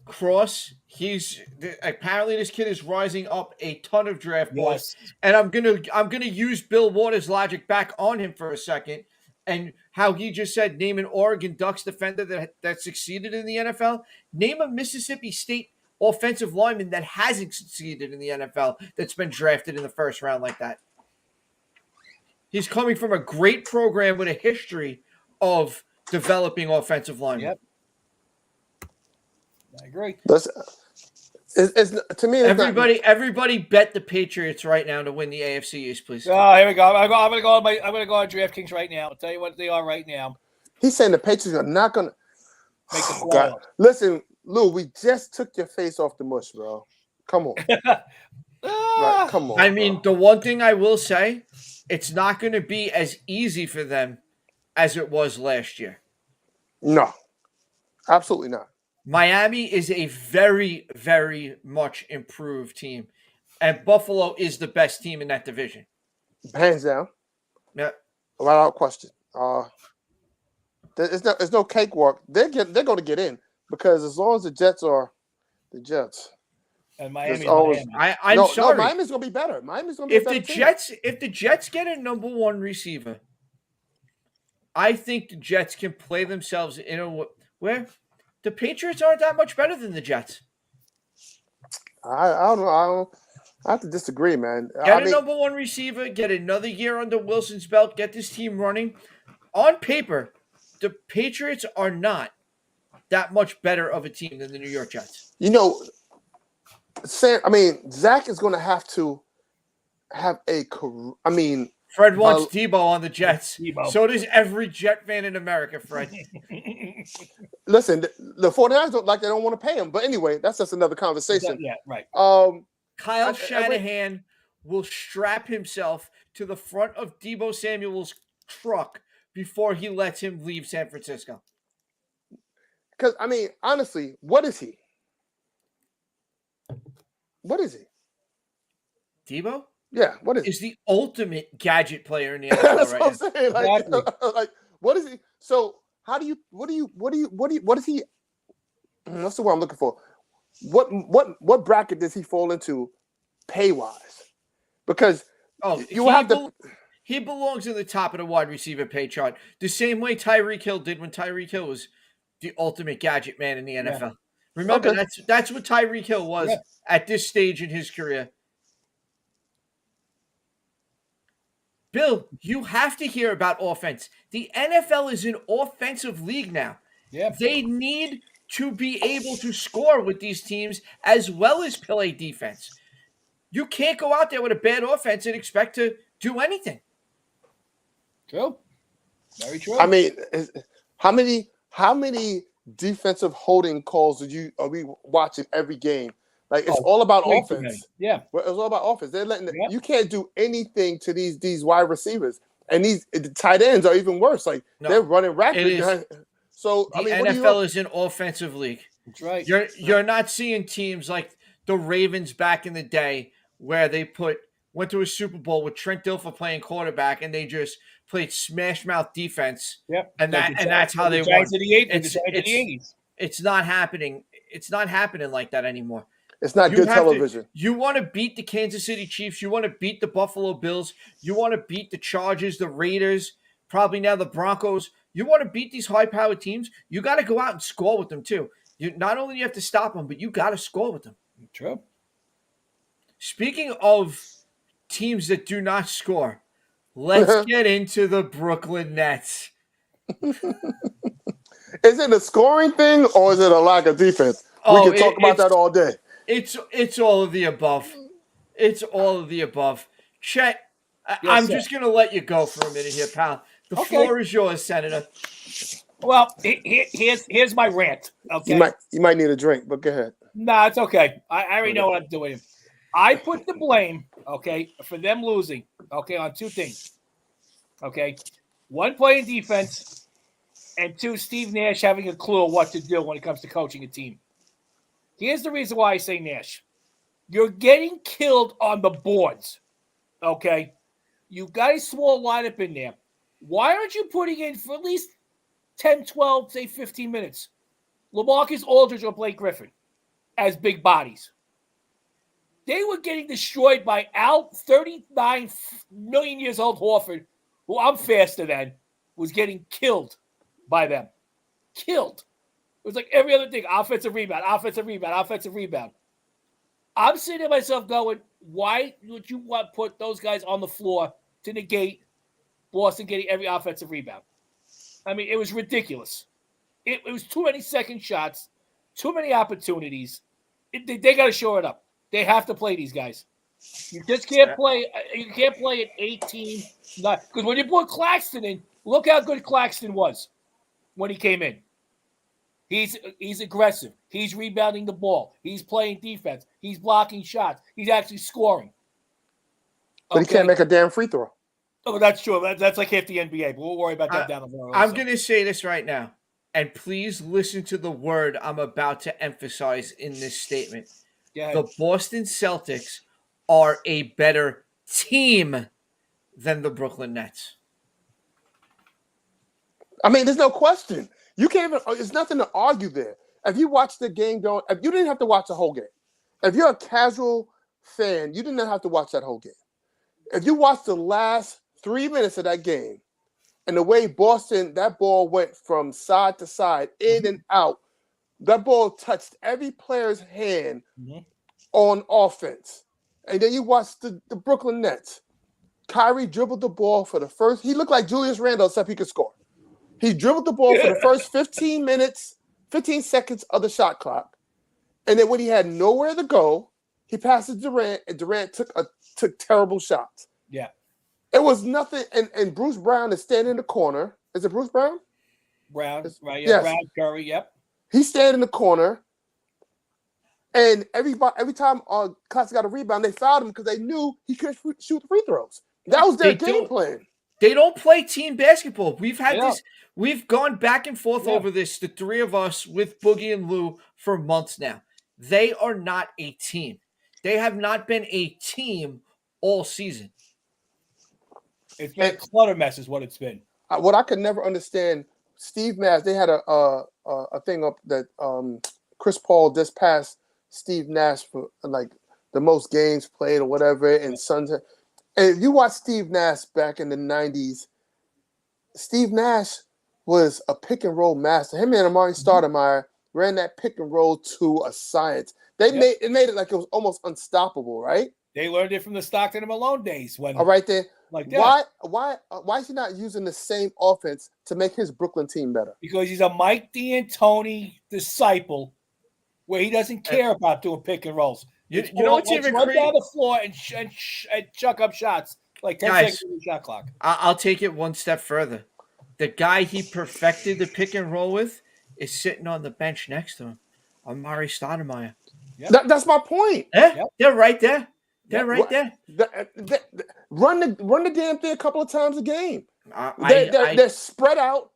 Cross, apparently this kid is rising up a ton of draft boards, and I'm gonna use Bill Waters' logic back on him for a second, and how he just said name an Oregon Ducks defender that succeeded in the NFL. Name a Mississippi State offensive lineman that hasn't succeeded in the NFL that's been drafted in the first round like that. He's coming from a great program with a history of developing offensive linemen. Yep. I agree. To me, everybody bet the Patriots right now to win the AFC East, please. Oh, here we go. I'm gonna go on DraftKings right now. I'll tell you what they are right now. He's saying the Patriots are not gonna make the playoffs. Listen, Lou, we just took your face off the mush, bro. Come on. Right, come on. I mean, the one thing I will say, it's not going to be as easy for them as it was last year. No, absolutely not. Miami is a very, very much improved team, and Buffalo is the best team in that division. Hands down. Yeah. Without question. There's no cakewalk. They're going to get in because as long as the Jets are the Jets. And Miami. I'm sorry. No, Miami's going to be better. Miami's going to be better. If the Jets get a number 1 receiver, I think the Jets can play themselves in a where the Patriots aren't that much better than the Jets. I don't know. I have to disagree, man. Get a number 1 receiver, get another year under Wilson's belt, get this team running. On paper, the Patriots are not that much better of a team than the New York Jets. You know, Zach is going to have to have a career. I mean, Fred wants Debo on the Jets. Debo. So does every Jet fan in America, Fred. Listen, the 49ers they don't want to pay him. But anyway, that's just another conversation. Yeah, right. Kyle Shanahan will strap himself to the front of Debo Samuel's truck before he lets him leave San Francisco. Because, I mean, honestly, what is he? What is he? Debo? Yeah, what is he? Is the ultimate gadget player in the NFL That's right what I'm saying. Exactly. Like, what is he? So, what is he? That's the word I'm looking for. What bracket does he fall into pay wise, because Oh, you have to. He belongs in the top of the wide receiver pay chart, the same way Tyreek Hill did when Tyreek Hill was the ultimate gadget man in the NFL. Remember, Okay. that's what Tyreek Hill was Yeah. at this stage in his career. Bill, you have to hear about offense. The NFL is an offensive league now. Yeah. They need to be able to score with these teams as well as play defense. You can't go out there with a bad offense and expect to do anything. True. Very true. I mean, how many defensive holding calls are we watching every game? Like, it's all about way too many. offense. Yeah. Well, it's all about offense. They're letting Yep. you can't do anything to these wide receivers, and the tight ends are even worse. Like, they're running rapid. So The I mean, NFL is an offensive league. That's right. You're not seeing teams like the Ravens back in the day where they went to a Super Bowl with Trent Dilfer playing quarterback and they just played smash mouth defense. Yep. And that's how they won. It's not happening. It's not happening like that anymore. It's not good television. You want to beat the Kansas City Chiefs. You want to beat the Buffalo Bills. You want to beat the Chargers, the Raiders, probably now the Broncos. You want to beat these high-powered teams. You got to go out and score with them too. Not only do you have to stop them, but you got to score with them. True. Speaking of teams that do not score, let's get into the Brooklyn Nets. Is it a scoring thing or is it a lack of defense? We can talk about that all day. It's all of the above. It's all of the above. Chet, Yes, I'm sir. just going to let you go for a minute here, pal. The floor is yours, Senator. Well, here's my rant. Okay. You might need a drink, but go ahead. No, it's okay. I already know what I'm doing. I put the blame, for them losing, on two things. Okay. One, playing defense, and two, Steve Nash having a clue of what to do when it comes to coaching a team. Here's the reason why I say Nash. You're getting killed on the boards. Okay. You got a small lineup in there. Why aren't you putting in for at least 10, 12, say 15 minutes? LaMarcus Aldridge or Blake Griffin as big bodies. They were getting destroyed by 39 million years old Horford, who I'm faster than, was getting killed by them. Killed. It was like every other thing. Offensive rebound. I'm sitting to myself going, why would you want to put those guys on the floor to negate Boston getting every offensive rebound? I mean, it was ridiculous. It was too many second shots, too many opportunities. They got to shore it up. They have to play these guys. You just can't play. You can't play at 18. Because when you put Claxton in, look how good Claxton was when he came in. He's aggressive. He's rebounding the ball. He's playing defense. He's blocking shots. He's actually scoring. But he can't make a damn free throw. Oh, that's true. That's like half the NBA, but we'll worry about that down the road. I'm going to say this right now, and please listen to the word I'm about to emphasize in this statement. The Boston Celtics are a better team than the Brooklyn Nets. I mean, there's no question. You can't even. There's nothing to argue there. If you watch the game if you didn't have to watch the whole game. If you're a casual fan, you didn't have to watch that whole game. If you watch the last 3 minutes of that game, and the way Boston, that ball went from side to side, in and out, that ball touched every player's hand on offense. And then you watch the Brooklyn Nets. Kyrie dribbled the ball for the first. He looked like Julius Randle, except he could score. He dribbled the ball for the first 15 seconds of the shot clock. And then when he had nowhere to go, he passed to Durant, and Durant took terrible shots. Yeah. It was nothing. And Bruce Brown is standing in the corner. Is it Bruce Brown? Brown, right? Yeah, yes. Brown, Curry, yep. He's standing in the corner. And every time Class got a rebound, they fouled him because they knew he couldn't shoot the free throws. That was their game plan. They don't play team basketball. We've had this. We've gone back and forth over this, the three of us with Boogie and Lou, for months now. They are not a team. They have not been a team all season. It's been a clutter mess is what it's been. What I could never understand, Steve Nash, they had a thing up that Chris Paul just passed Steve Nash for like the most games played or whatever. And Suns. And if you watch Steve Nash back in the 90s, Steve Nash was a pick and roll master. Him and Amari Stoudemire ran that pick and roll to a science. They made it like it was almost unstoppable, right? They learned it from the Stockton and Malone days. When all right there, like that. Why is he not using the same offense to make his Brooklyn team better? Because he's a Mike D'Antoni disciple, where he doesn't care about doing pick and rolls. You know what's even run crazy? down the floor and chuck up shots like 10 seconds on the shot clock. I'll take it one step further. The guy he perfected the pick and roll with is sitting on the bench next to him, Amari Stoudemire. Yep. That's my point. Yeah, yep. They're right there. They're right there. Run the damn thing a couple of times a game. They're spread out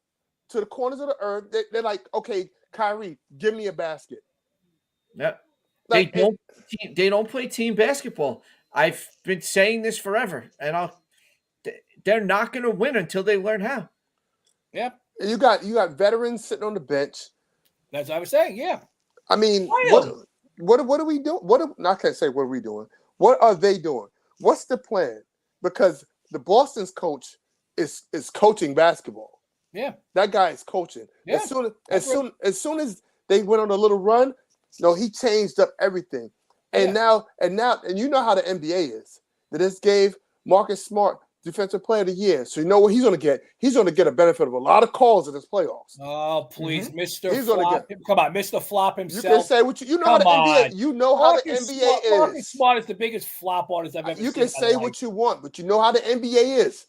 to the corners of the earth. They're like, okay, Kyrie, give me a basket. Yep. Like, they don't play team basketball. I've been saying this forever, and they're not going to win until they learn how. Yeah. You got veterans sitting on the bench. That's what I was saying. Yeah. I mean, what are we doing? I can't say what are we doing. What are they doing? What's the plan? Because the Boston's coach is coaching basketball. Yeah. That guy is coaching. Yeah. As soon as they went on a little run, he changed up everything. And now you know how the NBA is. That this gave Marcus Smart Defensive Player of the Year. So you know what he's going to get? He's going to get a benefit of a lot of calls in this playoffs. Oh, please, Mr. He's Flop. Come on, Mr. Flop himself. You can say what you know how the NBA. You know how the NBA is. Marcus Smart is the biggest flop artist I've ever seen. You can say what you want, but you know how the NBA is.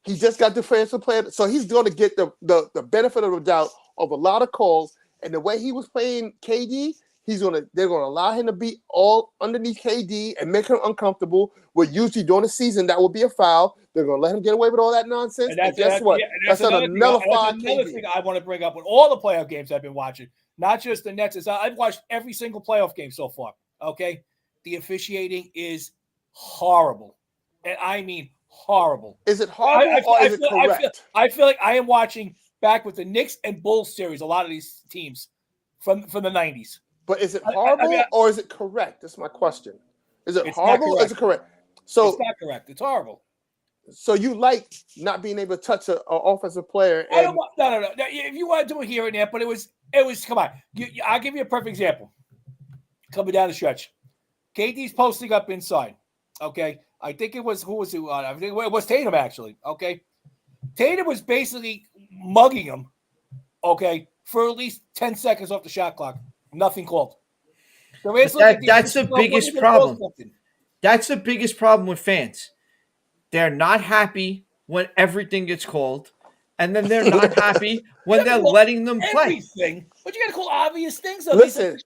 He just got Defensive Player, so he's going to get the benefit of the doubt of a lot of calls. And the way he was playing KD, they're gonna allow him to be all underneath KD and make him uncomfortable. Where usually during the season that would be a foul. They're gonna let him get away with all that nonsense. And guess what? That's another thing I want to bring up with all the playoff games I've been watching, not just the Nets. I've watched every single playoff game so far. Okay, the officiating is horrible, and I mean horrible. Is it horrible or is it correct? I feel like I am watching back with the Knicks and Bulls series. A lot of these teams from the 90s. But is it horrible or is it correct? That's my question. Is it horrible or is it correct? So it's not correct. It's horrible. So you like not being able to touch an offensive player? I don't want, no. If you want to do it here and there, but it was. Come on. I'll give you a perfect example. Coming down the stretch, KD's posting up inside. Okay, I think it was I think it was Tatum actually. Okay, Tatum was basically mugging him. Okay, for at least 10 seconds off the shot clock. Nothing called. So that's the biggest problem. That's the biggest problem with fans. They're not happy when everything gets called, and then they're not happy when they're letting them play. Everything, but you got to call obvious things. Listen,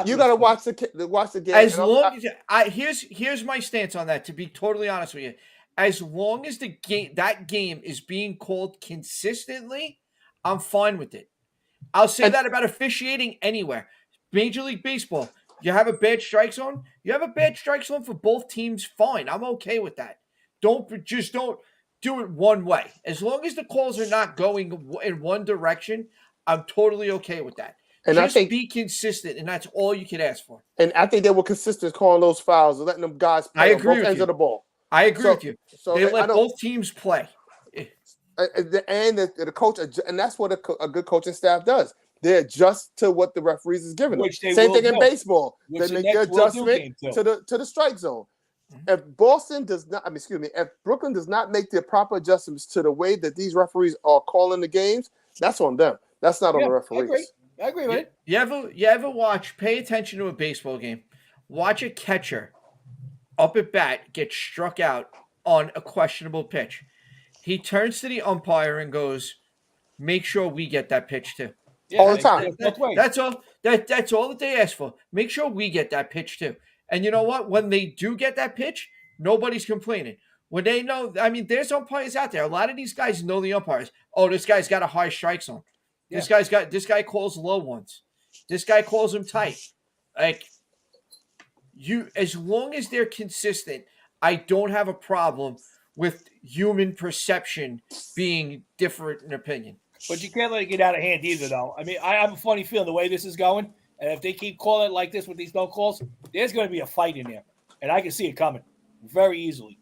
you got to watch the game. As long as here's my stance on that. To be totally honest with you, as long as that game is being called consistently, I'm fine with it. I'll say that about officiating anywhere. Major League Baseball, you have a bad strike zone. You have a bad strike zone for both teams. Fine, I'm okay with that. Don't do it one way. As long as the calls are not going in one direction, I'm totally okay with that. And I think be consistent, and that's all you can ask for. And I think they were consistent calling those fouls and letting them guys play on both ends of the ball. I agree with you. So they let both teams play. And the coach, and that's what a good coaching staff does. They adjust to what the referees is giving them. Same thing in baseball. They make the adjustment to the strike zone. If if Brooklyn does not make the proper adjustments to the way that these referees are calling the games, that's on them. That's not on the referees. I agree with it. You ever pay attention to a baseball game, watch a catcher up at bat get struck out on a questionable pitch. He turns to the umpire and goes, make sure we get that pitch too. Yeah, all the time. That's all. That's all that they ask for. Make sure we get that pitch too. And you know what? When they do get that pitch, nobody's complaining. When they know, there's umpires out there. A lot of these guys know the umpires. Oh, this guy's got a high strike zone. Yeah. This guy calls low ones. This guy calls them tight. As long as they're consistent, I don't have a problem with human perception being different in opinion. But you can't let it get out of hand either, though. I have a funny feeling the way this is going, and if they keep calling it like this with these no calls, there's going to be a fight in there. and I can see it coming very easily.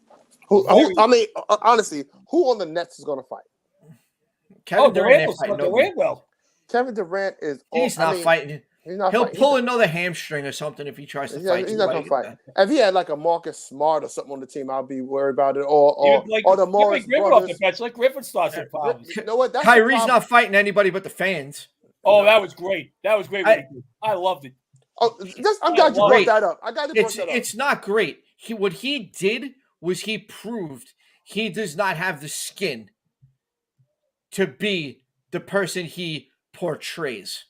Honestly, who on the Nets is going to fight? Kevin Durant ain't Durant fighting will. nobody. Durant will. Kevin Durant is. He's not fighting. He's not He'll fighting. pull another hamstring or something if he tries to fight. He's not going to fight. If he had like a Marcus Smart or something on the team, I'd be worried about it. Or the Morris Griffin brothers. off the bench. Let Griffin start some problems. You know what? That's Kyrie's not fighting anybody but the fans. Oh, that was great. That was great. I loved it. Oh, I'm glad you brought that up. I got to bring that up. It's not great. What he did was he proved he does not have the skin to be the person he portrays.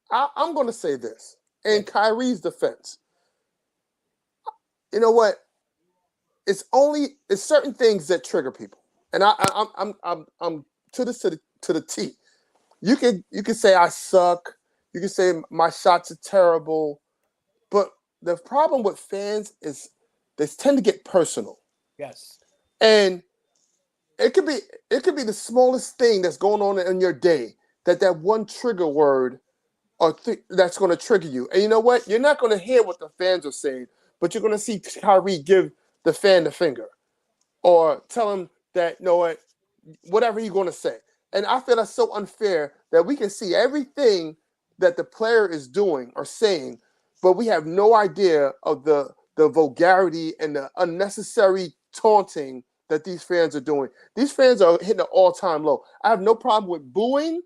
I'm going to say this in Kyrie's defense. You know what? It's certain things that trigger people, and I'm to the T. You can say I suck. You can say my shots are terrible, but the problem with fans is they tend to get personal. Yes, and it could be the smallest thing that's going on in your day that one trigger word that's going to trigger you. And you know what? You're not going to hear what the fans are saying, but you're going to see Kyrie give the fan the finger or tell him that, you know what, whatever he's going to say. And I feel that's so unfair that we can see everything that the player is doing or saying, but we have no idea of the vulgarity and the unnecessary taunting that these fans are doing. These fans are hitting an all-time low. I have no problem with booing.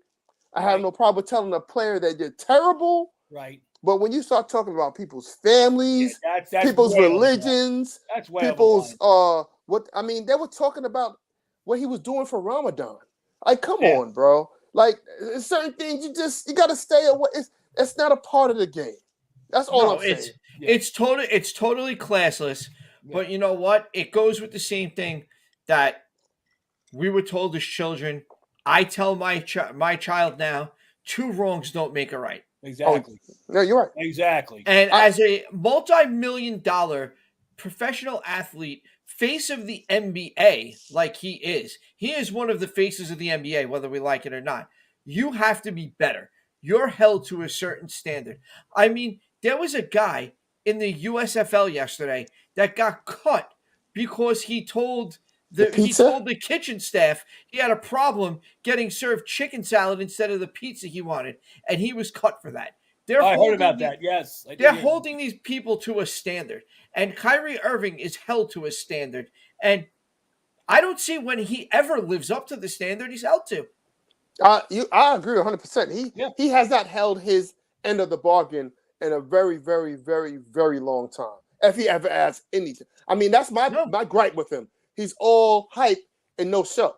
I have no problem with telling a player that they're terrible. Right. But when you start talking about people's families, that's people's religions, people's they were talking about what he was doing for Ramadan. Like, come on, bro. Like, certain things you got to stay away. It's not a part of the game. That's all I'm saying. It's totally classless. Yeah. But you know what? It goes with the same thing that we were told as children. I tell my child now, 2 wrongs don't make a right. Exactly. No, you're right. Exactly. And as a multi-million-dollar professional athlete, face of the NBA, like he is one of the faces of the NBA, whether we like it or not. You have to be better. You're held to a certain standard. I mean, there was a guy in the USFL yesterday that got cut because he told the kitchen staff he had a problem getting served chicken salad instead of the pizza he wanted, and he was cut for that. I heard about that. Yes, they're holding these people to a standard, and Kyrie Irving is held to a standard, and I don't see when he ever lives up to the standard he's held to. I agree 100%. He has not held his end of the bargain in a very, very, very, very long time. If he ever has anything, I mean, that's my gripe with him. He's all hype and no show.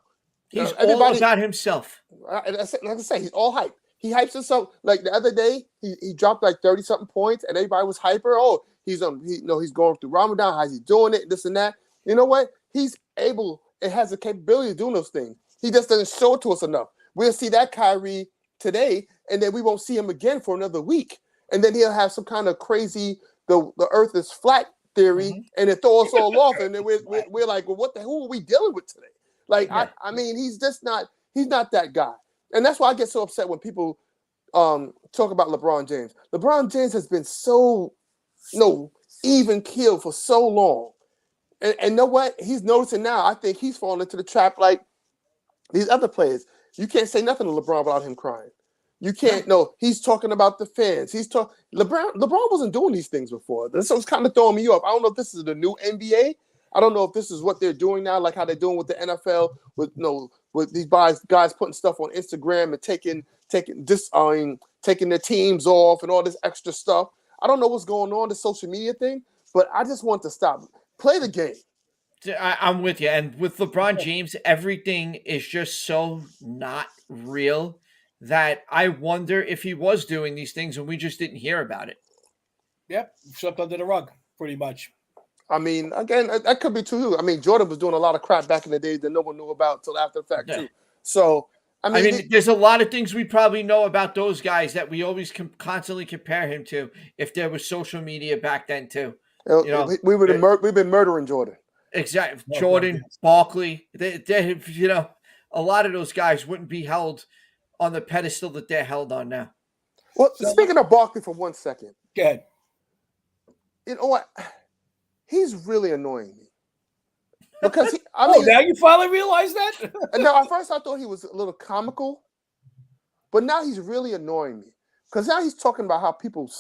He's all about himself. Like I say, he's all hype. He hypes himself. Like the other day, he dropped like 30-something points, and everybody was hyper. Oh, he's going through Ramadan. How's he doing it? This and that. You know what? He's able and has the capability of doing those things. He just doesn't show it to us enough. We'll see that Kyrie today, and then we won't see him again for another week. And then he'll have some kind of crazy the earth is flat theory, and it throws us all off. And then we're like, well, who are we dealing with today? Like, I mean, he's not that guy. And that's why I get so upset when people talk about LeBron James. LeBron James has been so even keeled for so long. And know what? He's noticing now. I think he's falling into the trap like these other players. You can't say nothing to LeBron without him crying. You can't. No, he's talking about the fans. LeBron wasn't doing these things before. This was kind of throwing me off. I don't know if this is the new NBA. I don't know if this is what they're doing now, like how they're doing with the NFL, with these guys putting stuff on Instagram and taking their teams off and all this extra stuff. I don't know what's going on, the social media thing, but I just want to stop. Play the game. I'm with you. And with LeBron James, everything is just so not real that I wonder if he was doing these things and we just didn't hear about it. Yep, swept under the rug, pretty much. I mean, again, that could be true. I mean, Jordan was doing a lot of crap back in the days that no one knew about until after the fact, too. So, I mean, there's a lot of things we probably know about those guys that we always constantly compare him to if there was social media back then, too. We've been murdering Jordan. Exactly. Jordan, Barkley, a lot of those guys wouldn't be held on the pedestal that they're held on now. Well, speaking of Barkley for 1 second. Go ahead. You know what? he's really annoying me. Because now you finally realize that? now at first I thought he was a little comical, but now he's really annoying me. Because now he's talking about how people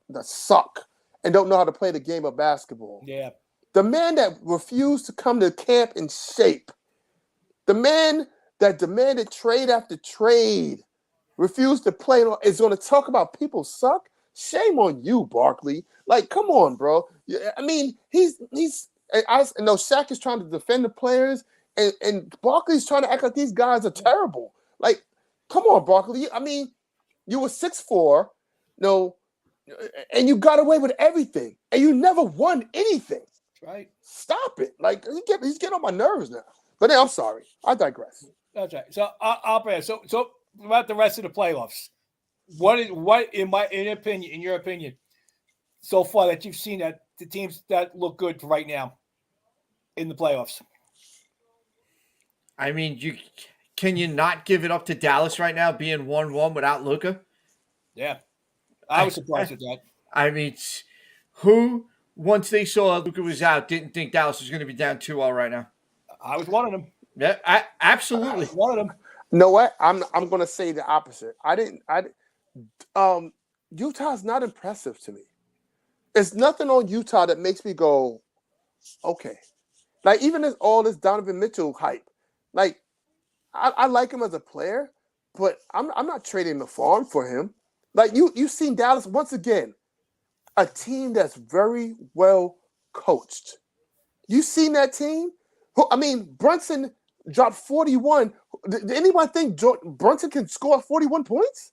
that suck and don't know how to play the game of basketball. Yeah. The man that refused to come to camp in shape. The man that demanded trade after trade, refused to play, is going to talk about people suck? Shame on you, Barkley. Like, come on, bro. I mean, I know Shaq is trying to defend the players, and Barkley's trying to act like these guys are terrible. Like, come on, Barkley. I mean, you were 6'4", and you got away with everything, and you never won anything. Right. Stop it. Like, he's getting on my nerves now. But I'm sorry. I digress. That's right. So so about the rest of the playoffs, what in your opinion, so far that you've seen that the teams that look good right now in the playoffs? I mean, can you not give it up to Dallas right now, being 1-1 without Luka? Yeah, I was surprised at that. I mean, who once they saw Luka was out didn't think Dallas was going to be down 2-0 right now? I was one of them. Yeah, absolutely. One of them. You know what? I'm going to say the opposite. Utah's not impressive to me. There's nothing on Utah that makes me go, okay. Like, even all this Donovan Mitchell hype. Like, I like him as a player, but I'm not trading the farm for him. Like, you've seen Dallas, once again, a team that's very well coached. You've seen that team? Brunson dropped 41. Did anyone think Brunson can score 41 points?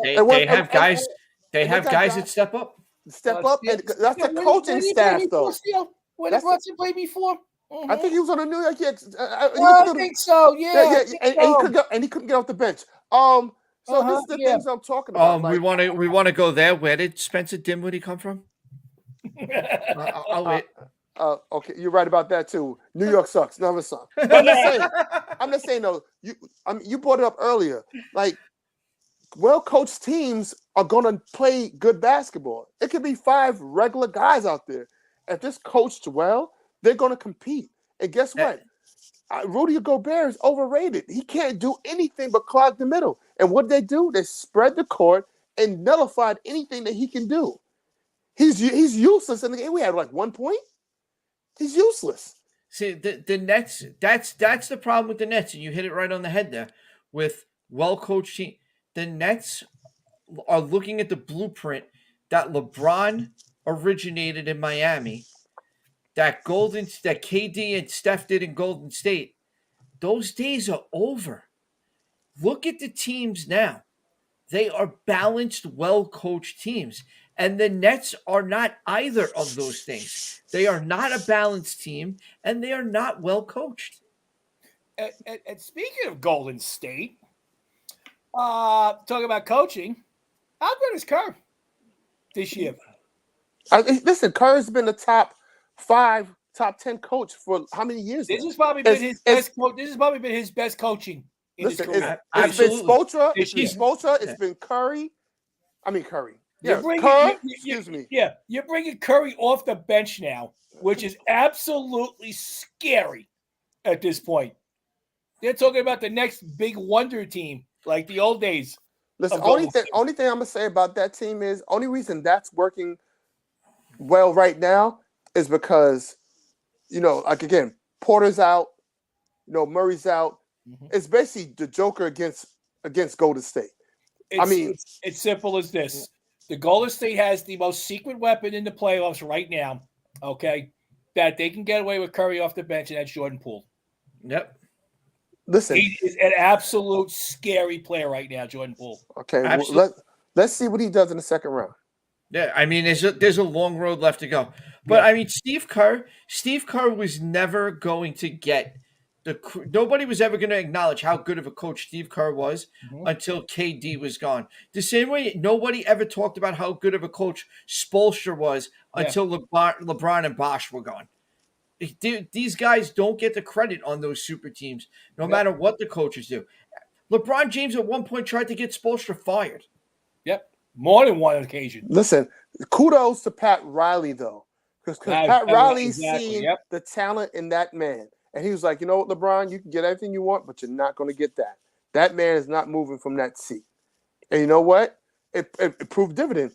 They have guys. They have guys that step up. Step up, and that's the coaching staff, though. Where did Brunson play before? Mm-hmm. I think he was on the New York Yankees. I think so. Yeah. And he couldn't get off the bench. So this is the things I'm talking about. We want to go there. Where did Spencer Dinwiddie come from? I'll wait. Okay, you're right about that too. New York sucks. Never sucks. But I'm just saying though. You brought it up earlier. Like, well-coached teams are gonna play good basketball. It could be 5 regular guys out there. If this coached well, they're gonna compete. And guess what? Rudy Gobert is overrated. He can't do anything but clog the middle. And what they do? They spread the court and nullified anything that he can do. He's useless in the game. We had like 1 point. He's useless. See, the Nets, that's the problem with the Nets, and you hit it right on the head there. With well-coached team, the Nets are looking at the blueprint that LeBron originated in Miami, that KD and Steph did in Golden State. Those days are over. Look at the teams now. They are balanced, well-coached teams. And the Nets are not either of those things. They are not a balanced team, and they are not well-coached. And speaking of Golden State, talking about coaching, how good is Kerr this year? Listen, Kerr's been the top 10 coach for how many years? This has probably been his best. This has probably been his best coaching in his career. It's been Spoelstra. It's been Curry. Curry. Yeah, excuse me. Yeah, you're bringing Curry off the bench now, which is absolutely scary at this point. They're talking about the next big wonder team, like the old days. Listen, only thing I'm gonna say about that team is only reason that's working well right now is because, like again, Porter's out, Murray's out. Mm-hmm. It's basically the Joker against Golden State. It's simple as this. The Golden State has the most secret weapon in the playoffs right now, okay, that they can get away with Curry off the bench, and that's Jordan Poole. Yep. Listen. He is an absolute scary player right now, Jordan Poole. Okay, let's see what he does in the second round. Yeah, there's a long road left to go. But, Steve Kerr was never going to get nobody was ever going to acknowledge how good of a coach Steve Kerr was until KD was gone. The same way nobody ever talked about how good of a coach Spoelstra was until LeBron and Bosh were gone. These guys don't get the credit on those super teams, no matter what the coaches do. LeBron James at one point tried to get Spoelstra fired. Yep, more than one occasion. Listen, kudos to Pat Riley, though. Because Pat Riley exactly, seen yep. the talent in that man. And he was like, you know what, LeBron, you can get everything you want, but you're not going to get that. That man is not moving from that seat. And you know what? It proved dividend.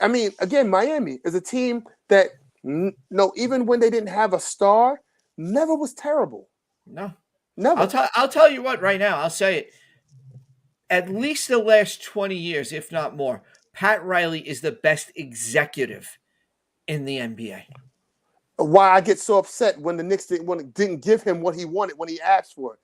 I mean, again, Miami is a team that, even when they didn't have a star, never was terrible. No. Never. I'll tell you what right now. I'll say it. At least the last 20 years, if not more, Pat Riley is the best executive in the NBA. Why I get so upset when the Knicks didn't give him what he wanted when he asked for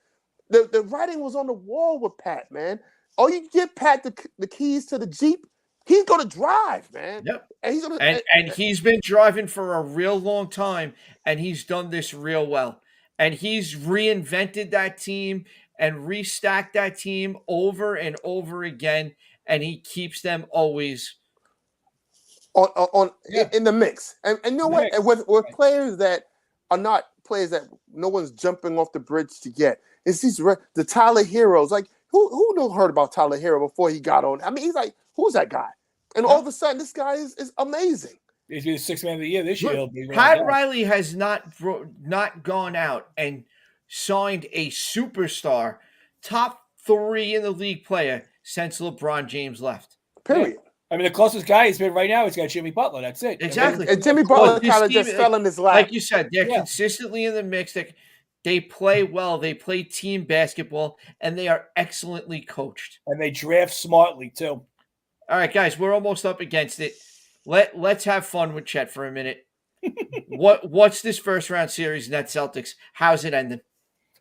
it. The writing was on the wall with Pat, man. Oh, you give Pat the keys to the Jeep, he's gonna drive, man. Yep. And he's gonna and he's been driving for a real long time, and he's done this real well. And he's reinvented that team and restacked that team over and over again, and he keeps them always in the mix. And you know what? And with players that are not players that no one's jumping off the bridge to get. It's these the Tyler Heroes. Like who heard about Tyler Hero before he got on? I mean, he's like, who's that guy? And all of a sudden, this guy is amazing. He's been the 6th man of the year this year. Pat Riley has not gone out and signed a superstar, top 3 in the league player since LeBron James left. Period. Yeah. I mean, the closest guy he's been right now, he's got Jimmy Butler. That's it. Exactly. And Jimmy Butler kind of just fell in his lap. Like you said, they're consistently in the mix. They play well. They play team basketball, and they are excellently coached. And they draft smartly, too. All right, guys, we're almost up against it. Let's have fun with Chet for a minute. What's this first round series, Nets Celtics? How's it ending?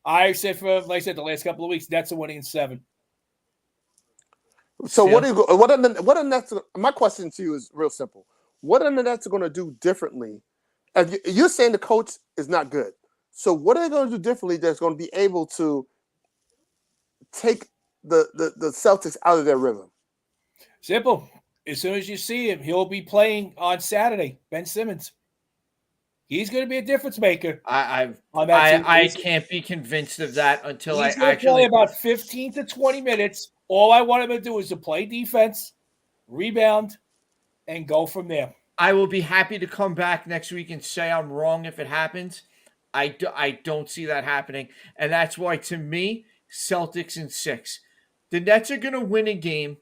I said the last couple of weeks, Nets are winning 7. So what are the Nets? My question to you is real simple. What are the Nets going to do differently? You're saying the coach is not good. So what are they going to do differently that's going to be able to take the Celtics out of their rhythm? Simple. As soon as you see him, he'll be playing on Saturday. Ben Simmons. He's going to be a difference maker. I can't be convinced of that until I actually play about 15 to 20 minutes. All I want him to do is to play defense, rebound, and go from there. I will be happy to come back next week and say I'm wrong if it happens. I don't see that happening. And that's why, to me, Celtics in 6. The Nets are going to win a game.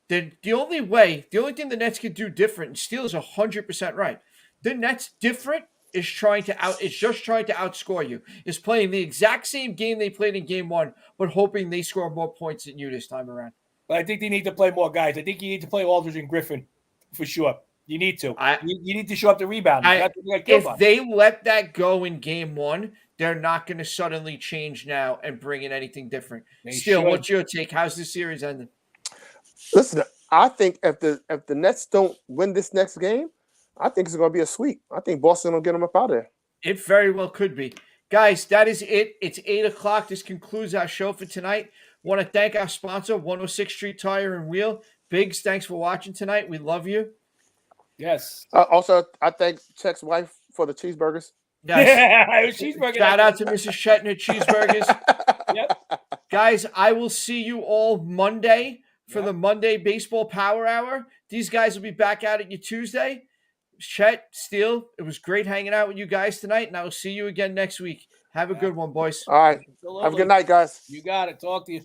The only thing the Nets can do different, and Steele is 100% right. The Nets different is just trying to outscore you. Is playing the exact same game they played in game 1, but hoping they score more points than you this time around. But I think they need to play more guys. I think you need to play Aldridge and Griffin for sure. You need to. You need to show up the rebound. If they let that go in game 1, they're not going to suddenly change now and bring in anything different. Steele, what's your take? How's this series ending? Listen, I think if the Nets don't win this next game, I think it's going to be a sweep. I think Boston will get them up out of there. It very well could be. Guys, that is it. It's 8 o'clock. This concludes our show for tonight. Want to thank our sponsor, 106 Street Tire and Wheel. Biggs, thanks for watching tonight. We love you. Yes. Also, I thank Chet's wife for the cheeseburgers. Yes. Cheeseburger. Shout out to Mrs. Chet and her cheeseburgers. Yep. Guys, I will see you all Monday for the Monday Baseball Power Hour. These guys will be back out at you Tuesday. Chet, Steele, it was great hanging out with you guys tonight, and I will see you again next week. Have a good one, boys. All right. Absolutely. Have a good night, guys. You got it. Talk to you.